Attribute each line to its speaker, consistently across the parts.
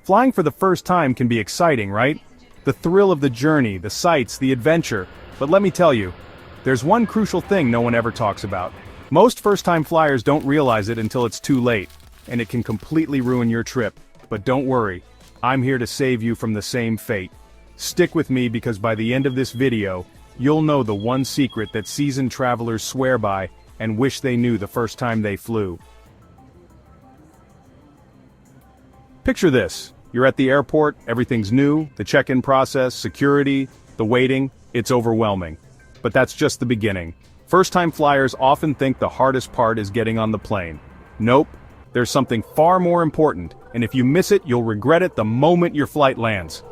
Speaker 1: Flying for the first time can be exciting, right? The thrill of the journey, the sights, the adventure. But let me tell you, there's one crucial thing no one ever talks about. Most first-time flyers don't realize it until it's too late, and it can completely ruin your trip. But don't worry, I'm here to save you from the same fate. Stick with me because by the end of this video, you'll know the one secret that seasoned travelers swear by and wish they knew the first time they flew. Picture this. You're at the airport, everything's new, the check-in process, security, the waiting, it's overwhelming. But that's just the beginning. First-time flyers often think the hardest part is getting on the plane. Nope, there's something far more important, and if you miss it, you'll regret it the moment your flight lands.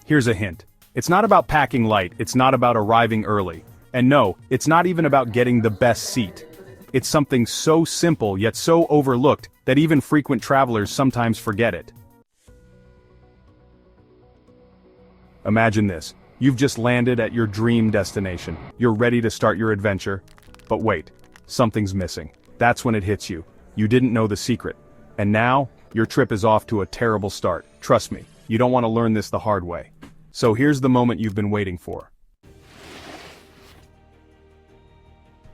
Speaker 1: Here's a hint. It's not about packing light, it's not about arriving early. And no, it's not even about getting the best seat. It's something so simple yet so overlooked that even frequent travelers sometimes forget it. Imagine this. You've just landed at your dream destination. You're ready to start your adventure. But wait, something's missing. That's when it hits you. You didn't know the secret. And now, your trip is off to a terrible start. Trust me, you don't want to learn this the hard way. So here's the moment you've been waiting for.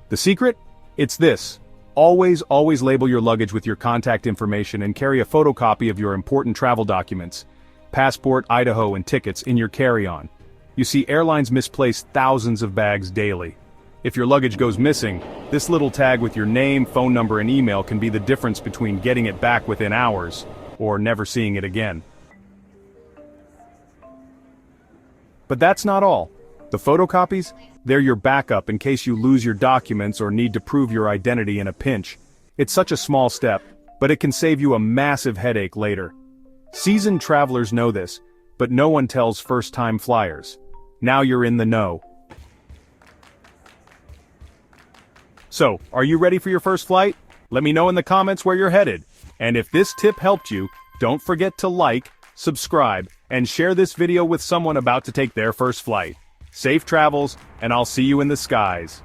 Speaker 1: The secret? It's this. Always label your luggage with your contact information and carry a photocopy of your important travel documents, passport, Idaho, and tickets in your carry-on. You see, airlines misplace thousands of bags daily. If your luggage goes missing, this little tag with your name, phone number, and email can be the difference between getting it back within hours or never seeing it again. But that's not all. The photocopies? They're your backup in case you lose your documents or need to prove your identity in a pinch. It's such a small step, but it can save you a massive headache later. Seasoned travelers know this, but no one tells first-time flyers. Now you're in the know. So, are you ready for your first flight? Let me know in the comments where you're headed. And if this tip helped you, don't forget to like, subscribe, and share this video with someone about to take their first flight. Safe travels, and I'll see you in the skies.